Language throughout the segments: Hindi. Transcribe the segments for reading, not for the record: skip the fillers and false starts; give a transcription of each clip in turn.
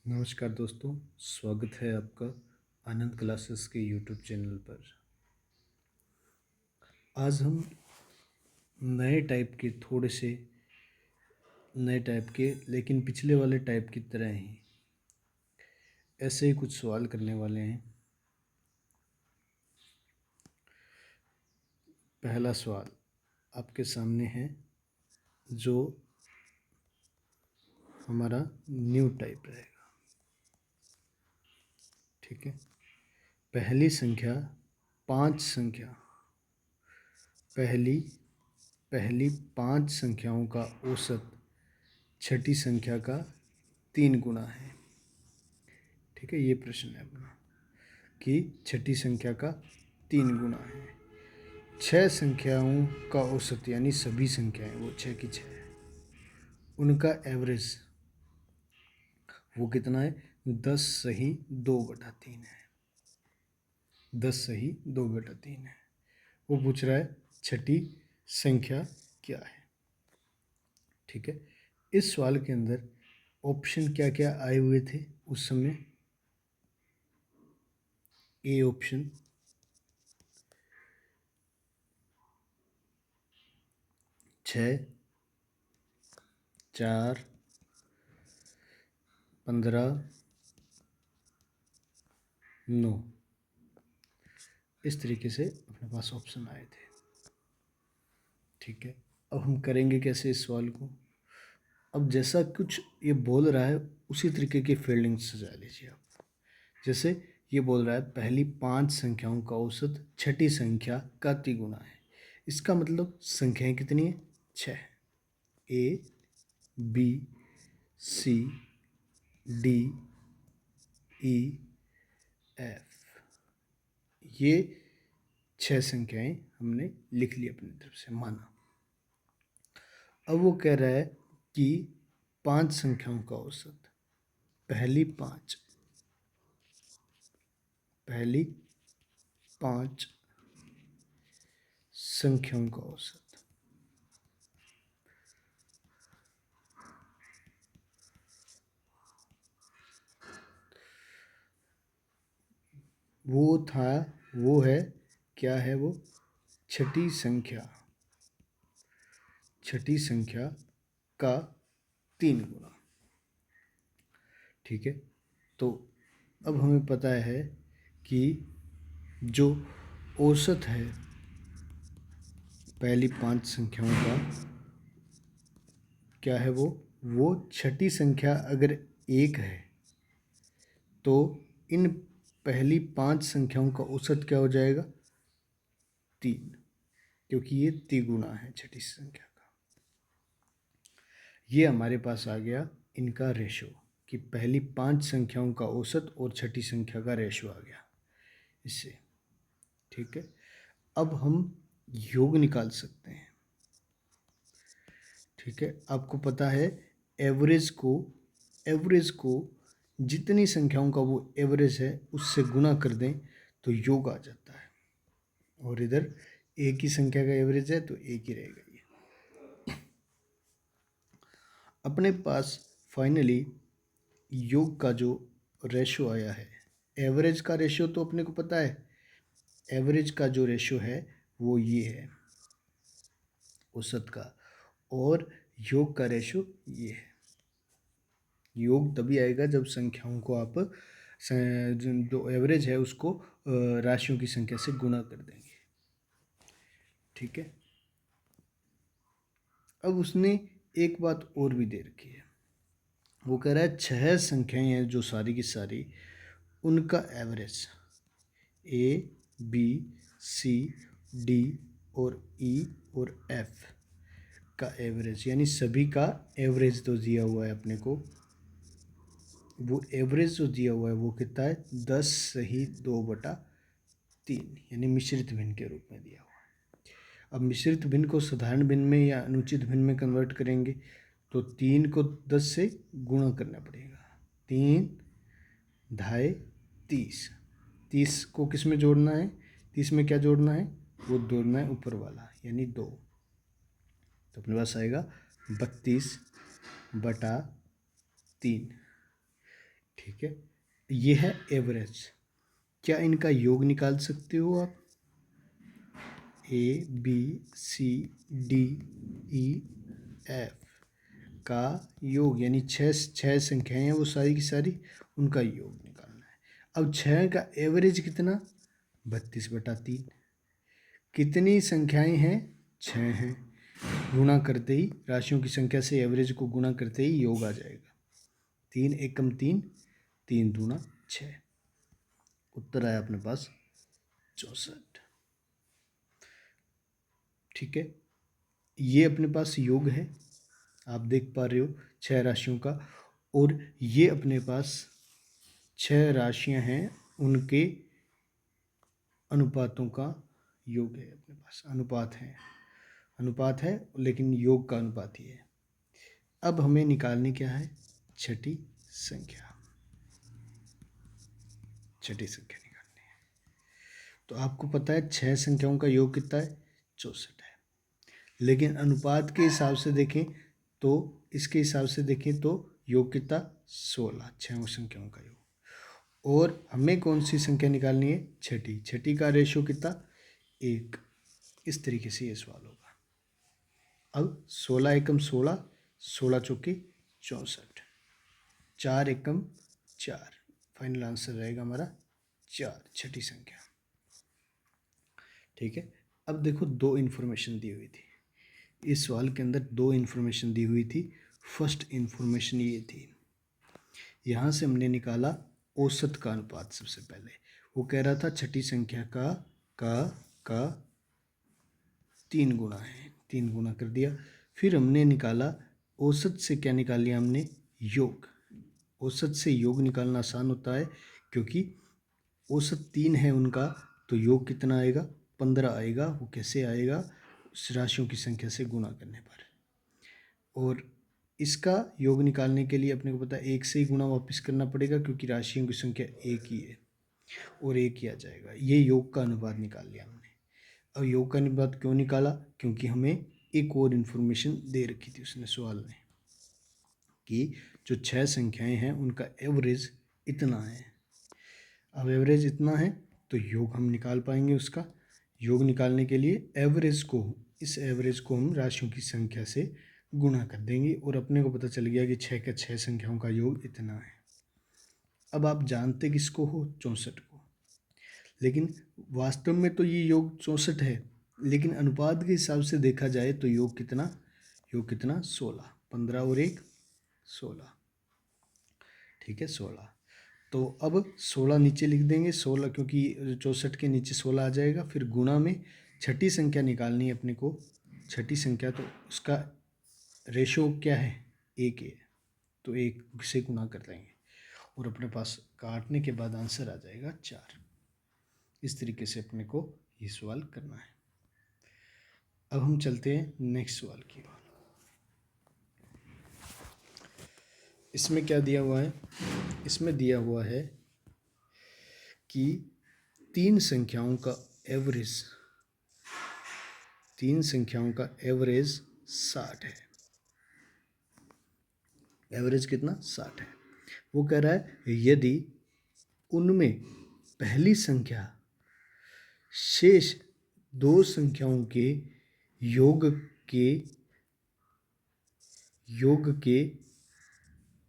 नमस्कार दोस्तों, स्वागत है आपका आनंद क्लासेस के यूट्यूब चैनल पर। आज हम नए टाइप के थोड़े से नए टाइप के लेकिन पिछले वाले टाइप की तरह ही ऐसे ही कुछ सवाल करने वाले हैं। पहला सवाल आपके सामने है जो हमारा न्यू टाइप रहेगा। ठीक है, पहली संख्या 5 संख्या पहली पहली 5 संख्याओं का औसत छठी संख्या का 3 गुना है। ठीक है, ये प्रश्न है अपना कि छठी संख्या का 3 गुना है। 6 संख्याओं का औसत यानी सभी संख्याएं वो 6 की 6 है, उनका एवरेज वो कितना है? 10 सही 2/3 है। 10 सही 2/3 है। वो पूछ रहा है छठी संख्या क्या है। ठीक है, इस सवाल के अंदर ऑप्शन क्या क्या आए हुए थे उस समय? ए ऑप्शन 6, 4, 15, 9, इस तरीके से अपने पास ऑप्शन आए थे। ठीक है, अब हम करेंगे कैसे इस सवाल को? अब जैसा कुछ ये बोल रहा है उसी तरीके की फील्डिंग सजा लीजिए आप। जैसे ये बोल रहा है पहली 5 संख्याओं का औसत छठी संख्या का तिगुना है। इसका मतलब संख्याएं कितनी है? 6। ए, B, C, D, E, F, ये 6 संख्याएं हमने लिख ली अपनी तरफ से, माना। अब वो कह रहा है कि 5 संख्याओं का औसत, पहली 5 संख्याओं का औसत। वो है क्या है? वो छठी संख्या का 3 गुना। ठीक है, तो अब हमें पता है कि जो औसत है पहली 5 संख्याओं का क्या है? वो छठी संख्या अगर 1 है तो इन पहली 5 संख्याओं का औसत क्या हो जाएगा? 3, क्योंकि ये तिगुना है छठी संख्या का। ये हमारे पास आ गया इनका रेशो कि पहली 5 संख्याओं का औसत और छठी संख्या का रेशो आ गया इससे। ठीक है, अब हम योग निकाल सकते हैं। ठीक है, आपको पता है एवरेज को जितनी संख्याओं का वो एवरेज है उससे गुना कर दें तो योग आ जाता है। और इधर एक ही संख्या का एवरेज है तो एक ही रहेगा ये। अपने पास फाइनली योग का जो रेशो आया है, एवरेज का रेशो तो अपने को पता है, एवरेज का जो रेशो है वो ये है औसत का, और योग का रेशो ये है। योग तभी आएगा जब संख्याओं को आप जो एवरेज है उसको राशियों की संख्या से गुणा कर देंगे। ठीक है, अब उसने एक बात और भी दे रखी है। वो कह रहा है 6 संख्याएं हैं जो सारी की सारी, उनका एवरेज ए, बी, सी, डी और ई और एफ का एवरेज, यानी सभी का एवरेज तो दिया हुआ है अपने को। वो एवरेज जो दिया हुआ है वो कितना है? 10 सही 2/3, यानी मिश्रित भिन्न के रूप में दिया हुआ है। अब मिश्रित भिन्न को साधारण भिन्न में या अनुचित भिन्न में कन्वर्ट करेंगे तो 3 को 10 से गुणा करना पड़ेगा। 3 ढाई 30, 30 को किस में जोड़ना है? 30 में क्या जोड़ना है? वो जोड़ना है ऊपर वाला यानी 2। तो अपने पास आएगा 32/3। ठीक है, ये है एवरेज। क्या इनका योग निकाल सकते हो आप? A B C D E F का योग, यानी छः संख्याएं हैं वो सारी की सारी, उनका योग निकालना है। अब छः का एवरेज कितना? 32/3। कितनी संख्याएं हैं? छः हैं। गुणा करते ही, राशियों की संख्या से एवरेज को गुणा करते ही योग आ जाएगा। 3 एकम 3, 3 दूना 6। उत्तर आया अपने पास 64। ठीक है, ये अपने पास योग है, आप देख पा रहे हो 6 राशियों का। और ये अपने पास 6 राशियां हैं, उनके अनुपातों का योग है अपने पास। अनुपात है लेकिन योग का अनुपात ही है। अब हमें निकालनी क्या है? छठी संख्या निकालनी है। तो आपको पता है 6 संख्याओं का योग कितना है? 64 है। लेकिन अनुपात के हिसाब से देखें तो, इसके हिसाब से देखें तो योग कितना? 16, 6 संख्याओं का योग। और हमें कौन सी संख्या निकालनी है? छठी का रेशो कितना? 1। इस तरीके से ये सवाल होगा। अब 16 एकम 16, 16 चौके 64, 4 एकम 4, फाइनल आंसर रहेगा हमारा 4, छठी संख्या। ठीक है, अब देखो 2 इन्फॉर्मेशन दी हुई थी इस सवाल के अंदर। 2 इन्फॉर्मेशन दी हुई थी। फर्स्ट इन्फॉर्मेशन ये थी, यहाँ से हमने निकाला औसत का अनुपात। सबसे पहले वो कह रहा था छठी संख्या का 3 गुना है, 3 गुना कर दिया। फिर हमने निकाला औसत से, क्या निकाल लिया हमने? योग। औसत से योग निकालना आसान होता है, क्योंकि औसत 3 है उनका, तो योग कितना आएगा? 15 आएगा। वो कैसे आएगा? उस राशियों की संख्या से गुणा करने पर। और इसका योग निकालने के लिए अपने को पता है 1 से ही गुणा वापस करना पड़ेगा, क्योंकि राशियों की संख्या 1 ही है और 1 ही आ जाएगा। ये योग का अनुपात निकाल लिया हमने। अब योग का अनुपात क्यों निकाला? क्योंकि हमें एक और इन्फॉर्मेशन दे रखी थी उसने सवाल में, कि जो 6 संख्याएं हैं उनका एवरेज इतना है। अब एवरेज इतना है तो योग हम निकाल पाएंगे उसका। योग निकालने के लिए इस एवरेज को हम राशियों की संख्या से गुणा कर देंगे, और अपने को पता चल गया कि 6 का 6 संख्याओं का योग इतना है। अब आप जानते किसको हो? 64 को। लेकिन वास्तव में तो ये योग 64 है, लेकिन अनुपात के हिसाब से देखा जाए तो योग कितना? 16, 15 और 1 16। ठीक है, 16। तो अब 16 नीचे लिख देंगे, 16 क्योंकि 64 के नीचे 16 आ जाएगा। फिर गुणा में छठी संख्या निकालनी है अपने को। छठी संख्या, तो उसका रेशो क्या है? 1 है, तो 1 से गुणा कर देंगे और अपने पास काटने के बाद आंसर आ जाएगा 4। इस तरीके से अपने को ये सवाल करना है। अब हम चलते हैं नेक्स्ट सवाल की ओर। इसमें क्या दिया हुआ है? इसमें दिया हुआ है कि 3 संख्याओं का एवरेज 60 है। एवरेज कितना? 60 है। वो कह रहा है यदि उनमें पहली संख्या शेष 2 संख्याओं के योग के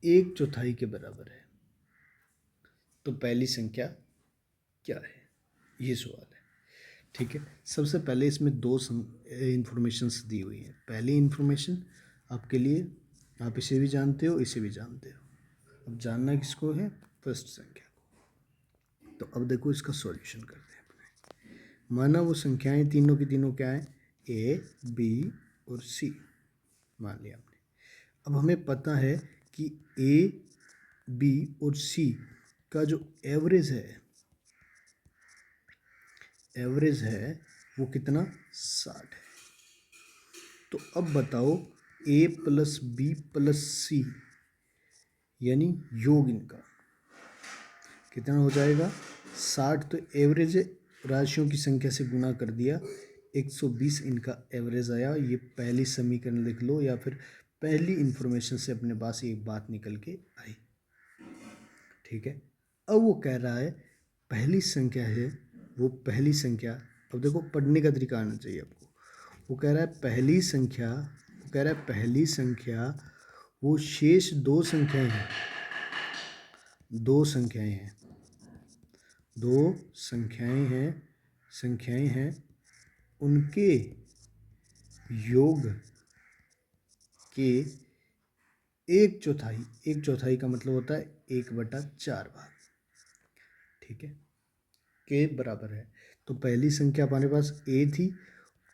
1/4 के बराबर है, तो पहली संख्या क्या है? ये सवाल है। ठीक है, सबसे पहले इसमें 2 इन्फॉर्मेशंस दी हुई हैं। पहली इन्फॉर्मेशन आपके लिए, आप इसे भी जानते हो, इसे भी जानते हो। अब जानना किसको है? फर्स्ट संख्या को। तो अब देखो इसका सॉल्यूशन करते हैं अपने। माना वो संख्याएं तीनों की तीनों क्या है? ए, बी और सी मान लिया हमने। अब हमें पता है कि ए, बी और सी का जो एवरेज है वो कितना? 60 है। तो अब बताओ ए प्लस बी प्लस सी, यानी योग इनका कितना हो जाएगा? 60। तो एवरेज राशियों की संख्या से गुणा कर दिया, 120 इनका एवरेज आया। ये पहली समीकरण लिख लो, या फिर पहली इंफॉर्मेशन से अपने पास एक बात निकल के आई। ठीक है। अब वो कह रहा है पहली संख्या है, वो पहली संख्या, अब देखो पढ़ने का तरीका आना चाहिए आपको। वो कह रहा है पहली संख्या, वो कह रहा है पहली संख्या वो शेष दो संख्याएं हैं, दो संख्याएं हैं, दो संख्याएं हैं उनके योग के एक चौथाई, एक चौथाई का मतलब होता है 1/4 भाग, ठीक है, के बराबर है। तो पहली संख्या हमारे पास ए थी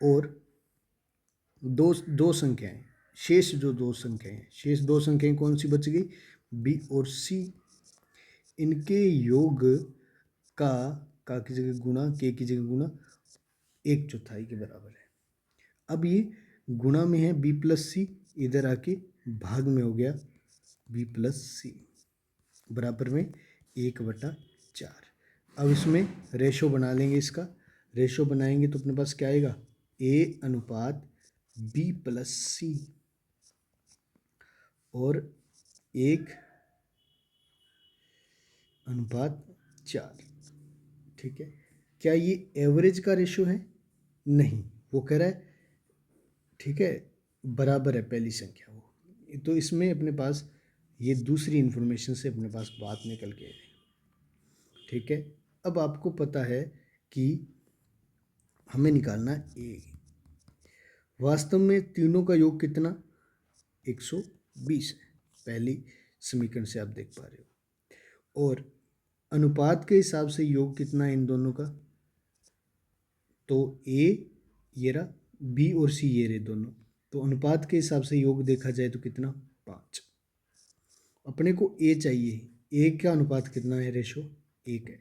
और दो संख्याएं, शेष जो दो संख्याएं, शेष दो संख्याएं कौन सी बच गई, बी और सी, इनके योग का की जगह गुणा, के की जगह गुणा 1/4 के बराबर है। अब ये गुणा में है बी प्लस सी, इधर आके भाग में हो गया बी प्लस सी, बराबर में 1/4। अब इसमें रेशो बना लेंगे, इसका रेशो बनाएंगे तो अपने पास क्या आएगा, ए अनुपात बी प्लस सी और 1/4, ठीक है। क्या ये एवरेज का रेशो है, नहीं, वो कह रहा है ठीक है बराबर है पहली संख्या वो, तो इसमें अपने पास ये दूसरी इन्फॉर्मेशन से अपने पास बात निकल के आई, ठीक है। अब आपको पता है कि हमें निकालना ए, वास्तव में तीनों का योग कितना 120 है, पहली समीकरण से आप देख पा रहे हो, और अनुपात के हिसाब से योग कितना है इन दोनों का, तो ए ये रहा, बी और सी ये रहे दोनों, तो अनुपात के हिसाब से योग देखा जाए तो कितना 5, अपने को ए चाहिए, ए का अनुपात कितना है, रेशो 1 है,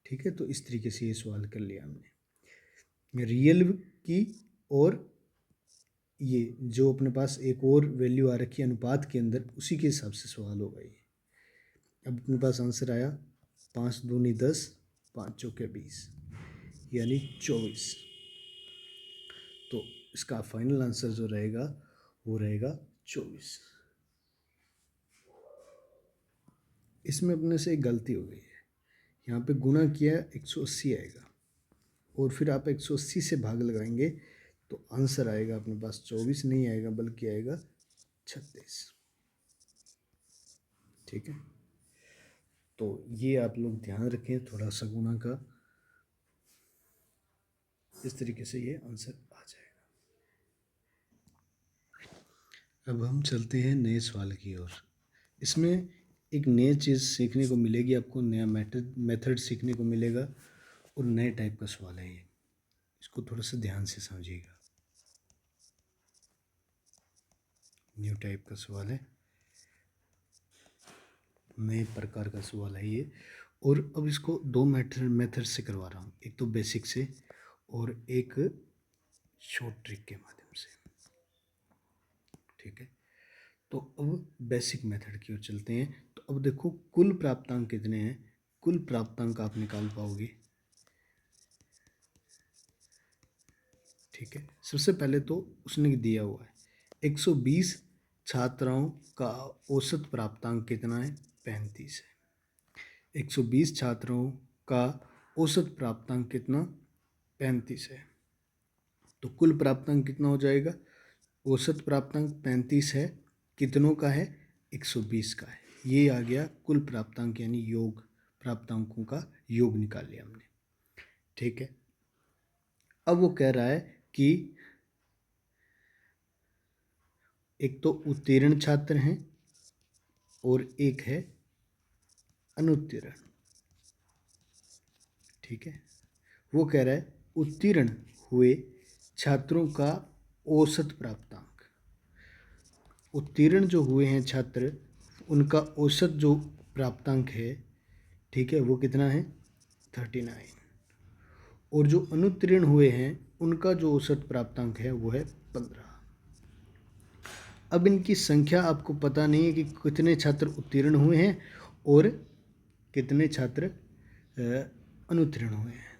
ठीक है। तो इस तरीके से ये सवाल कर लिया हमने रियल की, और ये जो अपने पास एक और वैल्यू आ रखी है अनुपात के अंदर, उसी के हिसाब से सवाल होगा ये। अब अपने पास आंसर आया 5 दूनी 10, 5 चौके 20, यानी 24। तो इसका फाइनल आंसर जो रहेगा वो रहेगा 24। इसमें अपने से एक गलती हो गई है, यहाँ पे गुणा किया 180 आएगा, और फिर आप 180 से भाग लगाएंगे तो आंसर आएगा अपने पास 24 नहीं आएगा, बल्कि आएगा 36, ठीक है। तो ये आप लोग ध्यान रखें थोड़ा सा गुणा का, इस तरीके से ये आंसर आ जाएगा। अब हम चलते हैं नए सवाल की ओर। इसमें एक नई चीज़ सीखने को मिलेगी आपको, नया मेथड सीखने को मिलेगा, और नए टाइप का सवाल है ये, इसको थोड़ा सा ध्यान से समझिएगा। न्यू टाइप का सवाल है, नए प्रकार का सवाल है ये, और अब इसको दो मेथड से करवा रहा हूँ, एक तो बेसिक से और एक शॉर्ट ट्रिक के माध्यम से, ठीक है। तो अब बेसिक मेथड की ओर चलते हैं। तो अब देखो कुल प्राप्तांक कितने हैं, कुल प्राप्तांक आप निकाल पाओगे, ठीक है। सबसे पहले तो उसने दिया हुआ है 120 छात्राओं का औसत प्राप्तांक कितना है, 35 है। 120 छात्रों का औसत प्राप्तांक कितना, 35 है। तो कुल प्राप्तांक कितना हो जाएगा, औसत प्राप्तांक 35 है, कितनों का है, 120 का है। ये आ गया कुल प्राप्तांक, यानी योग, प्राप्तांकों का योग निकाल लिया हमने, ठीक है। अब वो कह रहा है कि एक तो उत्तीर्ण छात्र हैं और एक है अनुत्तीर्ण, ठीक है। वो कह रहा है उत्तीर्ण हुए छात्रों का औसत प्राप्तांक, उत्तीर्ण जो हुए हैं छात्र उनका औसत जो प्राप्तांक है, ठीक है, वो कितना है 39, और जो अनुत्तीर्ण हुए हैं उनका जो औसत प्राप्तांक है वो है 15। अब इनकी संख्या आपको पता नहीं है कि कितने छात्र उत्तीर्ण हुए हैं और कितने छात्र अनुत्तीर्ण हुए हैं,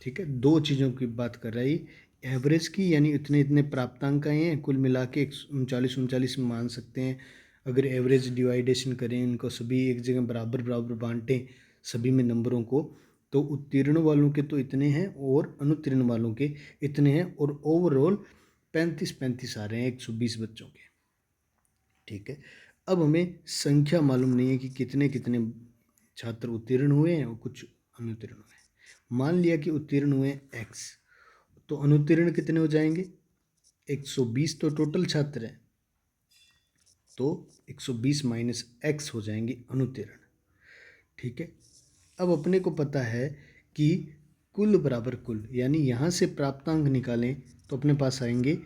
ठीक है। दो चीज़ों की बात कर रही, एवरेज की, यानी इतने इतने प्राप्तांक आए हैं, कुल मिला के 39 में मान सकते हैं अगर एवरेज डिवाइडेशन करें, इनको सभी एक जगह बराबर बराबर बांटें सभी में नंबरों को, तो उत्तीर्ण वालों के तो इतने हैं और अनुत्तीर्ण वालों के इतने हैं, और ओवरऑल 35 आ रहे हैं 120 बच्चों के। ठीक है, अब हमें संख्या मालूम नहीं है कि कितने कितने छात्र उत्तीर्ण हुए हैं और कुछ अनुत्तीर्ण हुए हैं। मान लिया कि उत्तीर्ण हुए x, तो अनुत्तीर्ण कितने हो जाएंगे? 120 तो टोटल छात्र हैं, तो 120 माइनस x हो जाएंगे अनुत्तीर्ण। ठीक है, अब अपने को पता है कि कुल बराबर कुल, यानी यहाँ से प्राप्तांक निकालें तो अपने पास आएंगे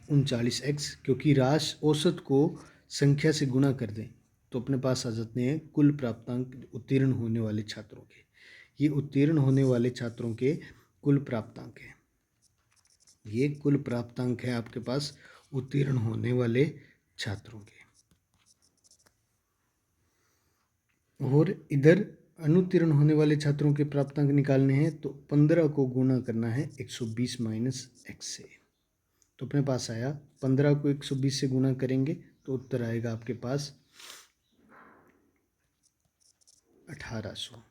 39x, क्योंकि राशि औसत को संख्या से गुणा कर दें तो अपने पास आ जाते हैं कुल प्राप्तांक उत्तीर्ण होने वाले छात्रों के। ये उत्तीर्ण होने वाले छात्रों के कुल प्राप्तांक हैं, ये कुल प्राप्तांक है आपके पास उत्तीर्ण होने वाले छात्रों के। और इधर अनुत्तीर्ण होने वाले छात्रों के प्राप्तांक निकालने हैं, तो 15 को गुणा करना है 120 माइनस एक्स से। तो अपने पास आया 15 को 120 से गुणा करेंगे तो उत्तर आएगा आपके पास 1800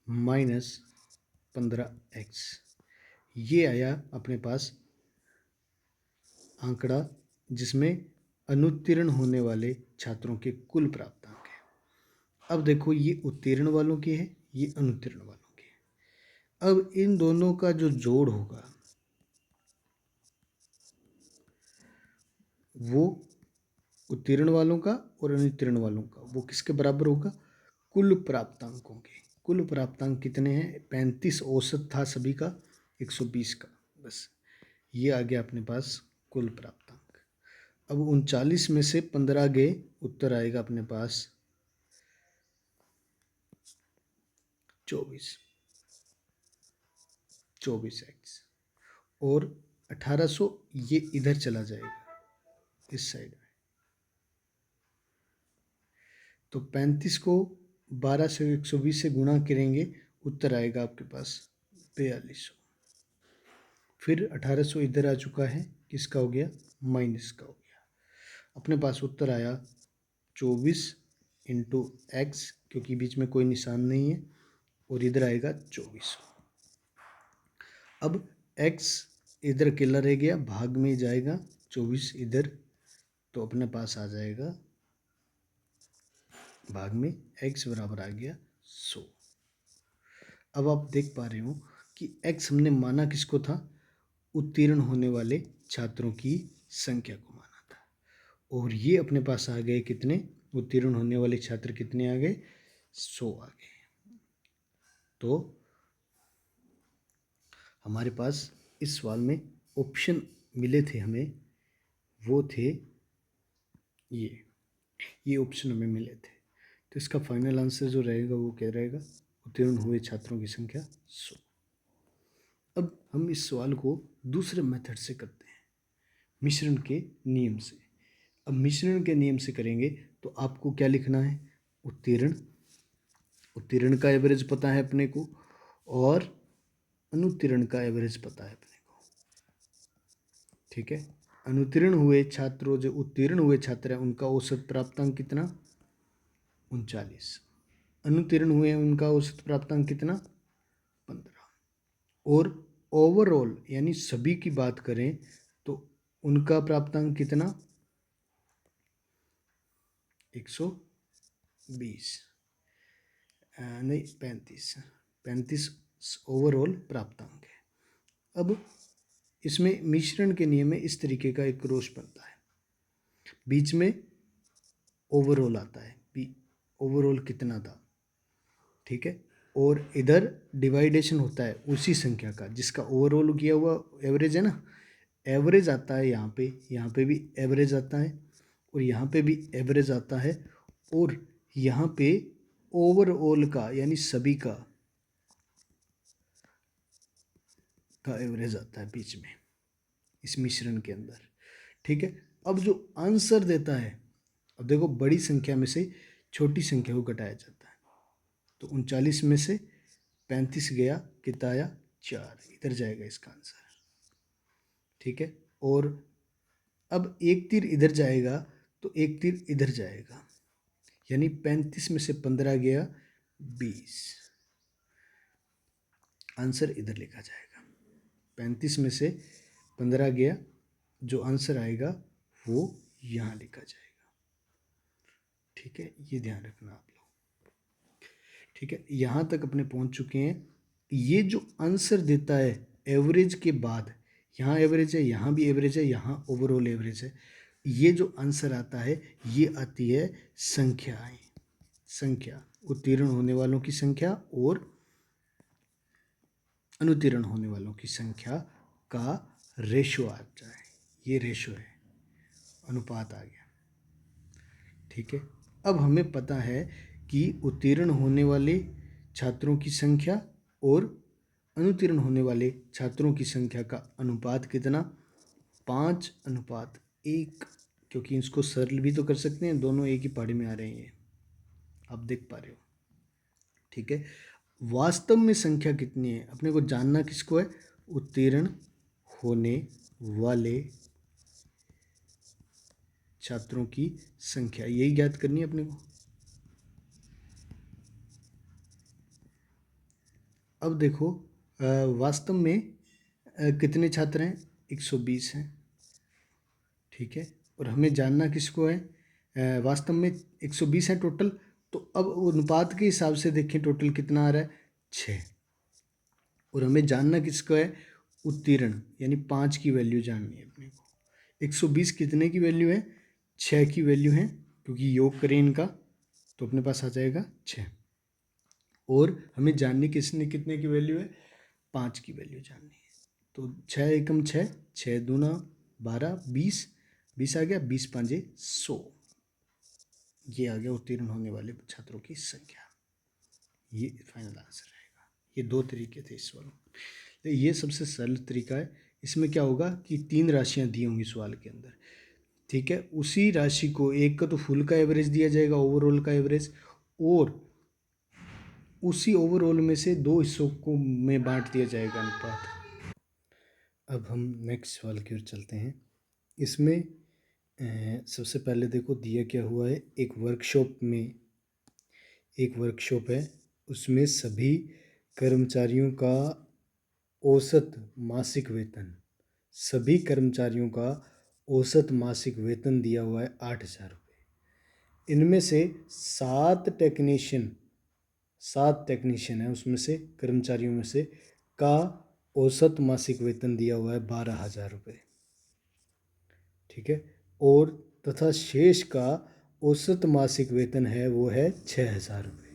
माइनस 15x। ये आया अपने पास आंकड़ा जिसमें अनुत्तीर्ण होने वाले छात्रों के कुल प्राप्तांक है। अब देखो, ये उत्तीर्ण वालों के है, ये अनुत्तीर्ण वालों के है। अब इन दोनों का जो जोड़ होगा वो उत्तीर्ण वालों का और अनुत्तीर्ण वालों का वो किसके बराबर होगा? कुल प्राप्तांकों के। कुल प्राप्तांक कितने हैं? 35 औसत था सभी का, 120 का, बस ये आ गया अपने पास कुल प्राप्तांक। अब 39 में से 15 गए, उत्तर आएगा अपने पास 24x, और 1800 ये इधर चला जाएगा इस साइड में, तो 35 को 12 से 120 से गुणा करेंगे, उत्तर आएगा आपके पास 4200। फिर 1800 इधर आ चुका है, किसका हो गया? माइनस का हो गया। अपने पास उत्तर आया 24 इंटू एक्स, क्योंकि बीच में कोई निशान नहीं है, और इधर आएगा 2400। अब x इधर अकेला रह गया, भाग में जाएगा 24 इधर, तो अपने पास आ जाएगा भाग में x बराबर आ गया 100। अब आप देख पा रहे हो कि x हमने माना किसको था? उत्तीर्ण होने वाले छात्रों की संख्या को माना था, और ये अपने पास आ गए कितने? उत्तीर्ण होने वाले छात्र कितने आ गए? 100 आ गए। तो हमारे पास इस सवाल में ऑप्शन मिले थे हमें, वो थे ये ऑप्शन हमें मिले थे। तो इसका फाइनल आंसर जो रहेगा वो क्या रहेगा? उत्तीर्ण हुए छात्रों की संख्या 100। अब हम इस सवाल को दूसरे मेथड से करते हैं, मिश्रण के नियम से। अब मिश्रण के नियम से करेंगे तो आपको क्या लिखना है? उत्तीर्ण का एवरेज पता है अपने को, और अनुत्तीर्ण का एवरेज पता है अपने को। ठीक है, अनुत्तीर्ण हुए छात्रों, जो उत्तीर्ण हुए छात्र हैं उनका औसत प्राप्तांक कितना? 39। अनुत्तीर्ण हुए उनका औसत प्राप्तांक कितना? 15। और ओवरऑल यानी सभी की बात करें तो उनका प्राप्तांक कितना? 120, नहीं 35 ओवरऑल प्राप्तांक है। अब इसमें मिश्रण के नियम में इस तरीके का एक क्रॉस बनता है, बीच में ओवरऑल आता है, ओवरऑल कितना था, ठीक है, और इधर डिवाइडेशन होता है उसी संख्या का जिसका ओवरऑल किया हुआ एवरेज है ना, एवरेज आता है यहाँ पे भी एवरेज आता है, और यहाँ पे भी एवरेज आता है, और यहाँ पे ओवरऑल का यानी सभी का एवरेज आता है बीच में इस मिश्रण के अंदर। ठीक है, अब जो आंसर देता है, अब देखो बड़ी संख्या में से छोटी संख्या को घटाया जाता है, तो 39 में से 35 गया, कितना आया? 4, इधर जाएगा इसका आंसर। ठीक है, और अब एक तीर इधर जाएगा तो एक तीर इधर जाएगा, यानी 35 में से 15 गया 20, आंसर इधर लिखा जाएगा। 35 में से 15 गया, जो आंसर आएगा वो यहाँ लिखा जाएगा। ठीक है, ये ध्यान रखना आप लोग। ठीक है, यहाँ तक अपने पहुँच चुके हैं। ये जो आंसर देता है एवरेज के बाद, यहाँ एवरेज है, यहाँ भी एवरेज है, यहाँ ओवरऑल एवरेज है, ये जो आंसर आता है ये आती है संख्याएं, संख्या, उत्तीर्ण होने वालों की संख्या और अनुत्तीर्ण होने वालों की संख्या का रेशो आ जाए। ये रेशो है, अनुपात आ गया। ठीक है, अब हमें पता है कि उत्तीर्ण होने वाले छात्रों की संख्या और अनुत्तीर्ण होने वाले छात्रों की संख्या का अनुपात कितना, 5:1, क्योंकि इसको सरल भी तो कर सकते हैं, दोनों एक ही पहाड़ी में आ रहे हैं, आप देख पा रहे हो। ठीक है, वास्तव में संख्या कितनी है अपने को जानना किसको है, उत्तीर्ण होने वाले छात्रों की संख्या, यही ज्ञात करनी है अपने को। अब देखो वास्तव में कितने छात्र हैं, 120 हैं। ठीक है, और हमें जानना किसको है, वास्तव में 120 है टोटल, तो अब अनुपात के हिसाब से देखें टोटल कितना आ रहा है, 6। और हमें जानना किसको है, उत्तीर्ण, यानी 5 की वैल्यू जाननी है अपने को। 120 कितने की वैल्यू है, 6 की वैल्यू है, क्योंकि योग करें इनका तो अपने पास आ जाएगा 6। और हमें जाननी किसने कितने की वैल्यू है, 5 की वैल्यू जाननी है। तो 6 एकम 6, 6 दूना 12, 20, 20 आ गया, 20 5 100, ये आ गया उत्तीर्ण होने वाले छात्रों की संख्या। ये फाइनल आंसर रहेगा। ये 2 तरीके थे इस सवाल। तो ये सबसे सरल तरीका है। इसमें क्या होगा कि 3 राशियां दी होंगी सवाल के अंदर। ठीक है, उसी राशि को, एक का तो फुल का एवरेज दिया जाएगा, ओवरऑल का एवरेज, और उसी ओवरऑल में से 2 हिस्सों को में बांट दिया जाएगा अनुपात। अब हम नेक्स्ट सवाल की ओर चलते हैं। इसमें सबसे पहले देखो दिया क्या हुआ है, एक वर्कशॉप है, उसमें सभी कर्मचारियों का औसत मासिक वेतन, सभी कर्मचारियों का औसत मासिक वेतन दिया हुआ है 8,000 रुपये। इनमें से 7 टेक्नीशियन है, उसमें से कर्मचारियों में से का औसत मासिक वेतन दिया हुआ है 12,000 रुपये। ठीक है, और तथा शेष का औसत मासिक वेतन है वो है 6,000 रुपये।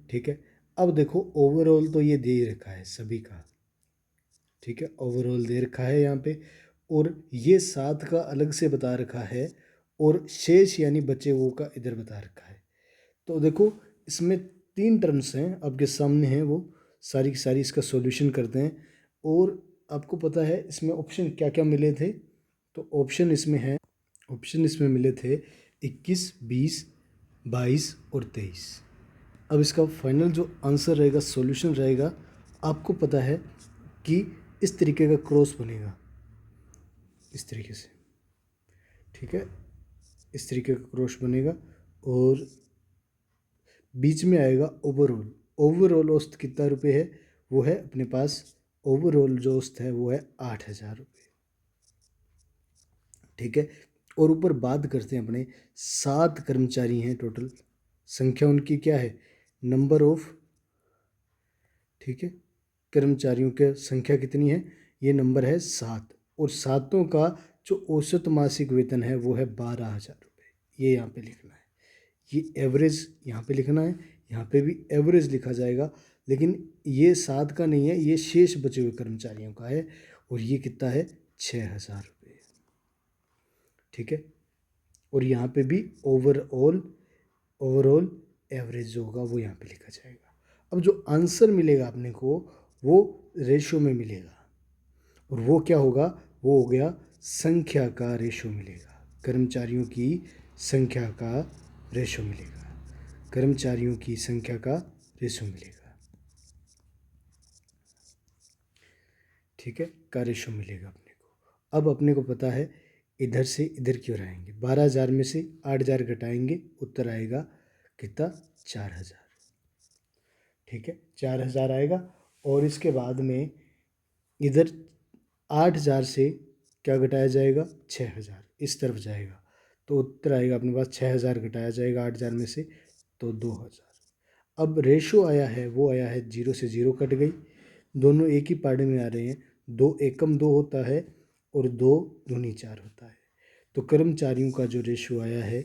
ठीक है, अब देखो ओवरऑल तो ये दे ही रखा है सभी का। ठीक है, ओवरऑल दे रखा है यहाँ पे, और ये 7 का अलग से बता रखा है, और शेष यानी बचे वो का इधर बता रखा है। तो देखो इसमें 3 टर्म्स हैं आपके सामने हैं, वो सारी की सारी इसका सॉल्यूशन करते हैं। और आपको पता है इसमें ऑप्शन क्या क्या मिले थे, तो ऑप्शन इसमें मिले थे 21, 20, 22 और 23। अब इसका फाइनल जो आंसर रहेगा, सॉल्यूशन रहेगा, आपको पता है कि इस तरीके का क्रॉस बनेगा, इस तरीके से। ठीक है, इस तरीके का क्रॉस बनेगा, और बीच में आएगा ओवरऑल औसत कितना रुपये है, वो है अपने पास, ओवरऑल जो औसत है वो है 8,000 रुपये। ठीक है, और ऊपर बात करते हैं अपने 7 कर्मचारी हैं टोटल, संख्या उनकी क्या है, नंबर ऑफ, ठीक है, कर्मचारियों की संख्या कितनी है, ये नंबर है 7, और सातों का जो औसत मासिक वेतन है वो है 12,000 रुपये। ये यहाँ पे लिखना है, ये एवरेज यहाँ पे लिखना है, यहाँ पे भी एवरेज लिखा जाएगा, लेकिन ये 7 का नहीं है, ये शेष बचे हुए कर्मचारियों का है, और ये कितना है, 6,000 रुपये। ठीक है, और यहाँ पे भी ओवरऑल एवरेज जो होगा वो यहाँ पे लिखा जाएगा। अब जो आंसर मिलेगा अपने को वो रेशो में मिलेगा, और वो क्या होगा, वो हो गया संख्या का रेशो मिलेगा, कर्मचारियों की संख्या का रेशो मिलेगा, कर्मचारियों की संख्या का रेशो मिलेगा। ठीक है, का रेशो मिलेगा अपने को। अब अपने को पता है इधर से इधर की ओर आएंगे। 12,000 में से 8,000 घटाएंगे, उत्तर आएगा कितना? 4,000। ठीक है, 4,000 आएगा। और इसके बाद में इधर 8,000 से क्या घटाया जाएगा? 6,000 इस तरफ जाएगा, तो उत्तर आएगा अपने पास 6,000 घटाया जाएगा 8,000 में से, तो 2,000। अब रेशो आया है वो आया है 0 से 0 कट गई, दोनों एक ही पार्ट में आ रहे हैं। 2 एकम 2 होता है और 2 दूनी 4 होता है। तो कर्मचारियों का जो रेशो आया है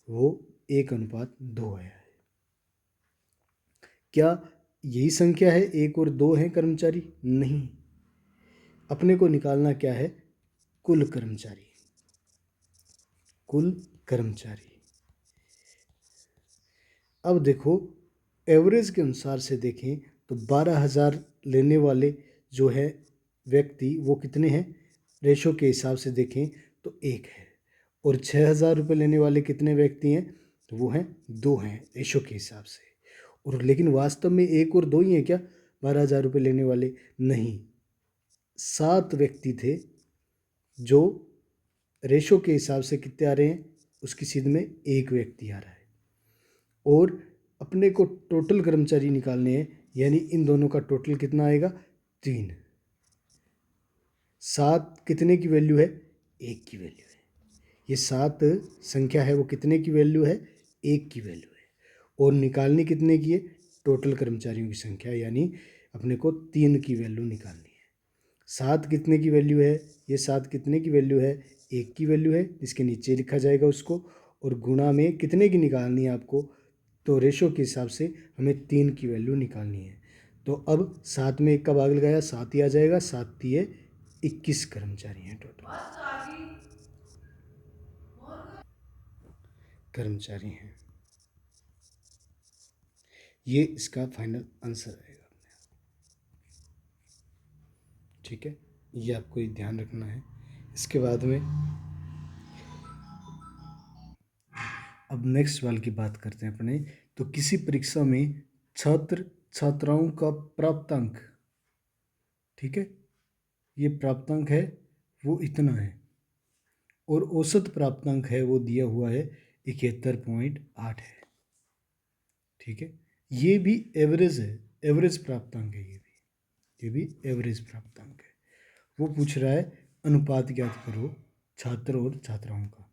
वो 1:2 आया है। क्या यही संख्या है? 1 और 2 हैं कर्मचारी? नहीं, अपने को निकालना क्या है? कुल कर्मचारी। कुल कर्मचारी। अब देखो, एवरेज के अनुसार से देखें तो 12,000 लेने वाले जो है व्यक्ति वो कितने हैं? रेशो के हिसाब से देखें तो 1 है। और 6,000 रुपये लेने वाले कितने व्यक्ति हैं? तो वो हैं 2 हैं रेशो के हिसाब से। और लेकिन वास्तव में 1 और 2 ही हैं क्या 12,000 रुपये लेने वाले? नहीं, 7 व्यक्ति थे जो रेशो के हिसाब से कितने आ रहे हैं, उसकी सीध में 1 व्यक्ति आ रहा है। और अपने को टोटल कर्मचारी निकालने हैं, यानी इन दोनों का टोटल कितना आएगा? 3। 7 कितने की वैल्यू है? 1 की वैल्यू है। ये 7 संख्या है वो कितने की वैल्यू है? 1 की वैल्यू है। और निकालनी कितने की है? टोटल कर्मचारियों की संख्या, यानी अपने को 3 की वैल्यू निकालनी है। 7 कितने की वैल्यू है? ये 7 कितने की वैल्यू है? 1 की वैल्यू है, इसके नीचे लिखा जाएगा उसको। और गुणा में कितने की निकालनी है आपको? तो रेशो के हिसाब से हमें 3 की वैल्यू निकालनी है। तो अब 7 में 1 का भाग लगाया, 7 ही आ जाएगा। 7 तिये 21 कर्मचारी हैं टोटल, कर्मचारी हैं। ये इसका फाइनल आंसर आएगा। ठीक है, ये आपको ध्यान रखना है। इसके बाद में अब नेक्स्ट वाले की बात करते हैं अपने। तो किसी परीक्षा में छात्र छात्राओं का प्राप्तांक, ठीक है, ये प्राप्तांक है वो इतना है, और औसत प्राप्तांक है वो दिया हुआ है 71.8 है। ठीक है, ये भी एवरेज है, एवरेज प्राप्तांक है। ये भी एवरेज प्राप्तांक है। वो पूछ रहा है अनुपात ज्ञात करो छात्र और छात्राओं का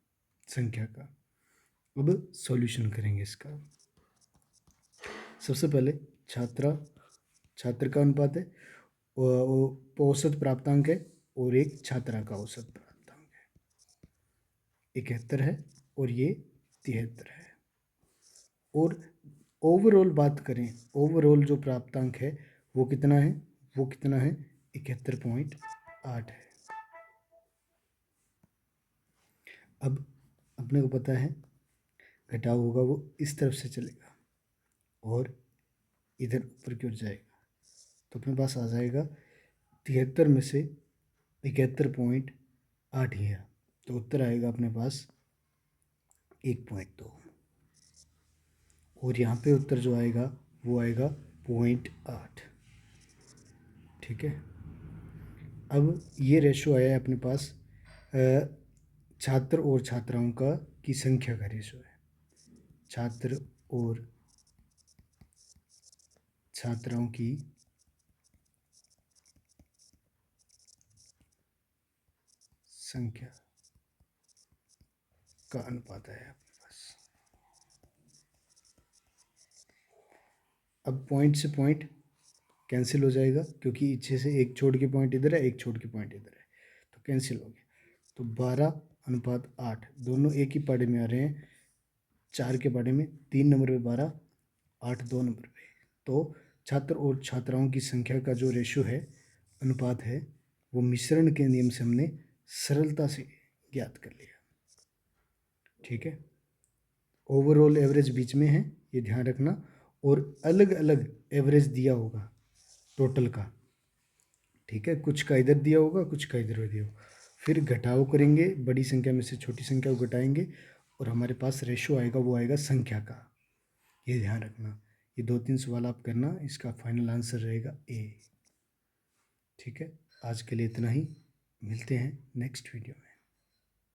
संख्या का। अब सॉल्यूशन करेंगे इसका। सबसे पहले छात्र का अनुपात है, वो औसत प्राप्तांक है, और एक छात्रा का औसत प्राप्तांक है 71 है, और ये 73 है। और ओवरऑल बात करें, ओवरऑल जो प्राप्तांक है वो कितना है? वो कितना है? 71.8 है। अब अपने को पता है घटाव होगा वो इस तरफ से चलेगा और इधर ऊपर की ओर जाएगा, तो अपने पास आ जाएगा 73 में से 71.8 ही है, तो उत्तर आएगा अपने पास 1.2। और यहाँ पे उत्तर जो आएगा वो आएगा 0.8। ठीक है, अब ये रेशो आया है अपने पास छात्र और छात्राओं का की संख्या का रेशो है। छात्र और छात्राओं की संख्या का अनुपात है आपके पास। अब पॉइंट से पॉइंट कैंसिल हो जाएगा, क्योंकि इच्छे से एक छोड़ के पॉइंट इधर है, एक छोड़ के पॉइंट इधर है, तो कैंसिल हो गया। तो 12:8 दोनों एक ही पाड़े में आ रहे हैं। 4 के पाड़े में 3 नंबर पे 12, 8 2 नंबर पे। तो छात्र और छात्राओं की संख्या का जो रेशो है, अनुपात है, वो मिश्रण के नियम से हमने सरलता से ज्ञात कर लिया। ठीक है, ओवरऑल एवरेज बीच में है, ये ध्यान रखना। और अलग अलग एवरेज दिया होगा टोटल का। ठीक है, कुछ का इधर दिया होगा, कुछ का इधर दिया होगा। फिर घटाव करेंगे, बड़ी संख्या में से छोटी संख्या को घटाएंगे, और हमारे पास रेशो आएगा वो आएगा संख्या का। ये ध्यान रखना। ये 2-3 सवाल आप करना, इसका फाइनल आंसर रहेगा ए। ठीक है, आज के लिए इतना ही, मिलते हैं नेक्स्ट वीडियो में।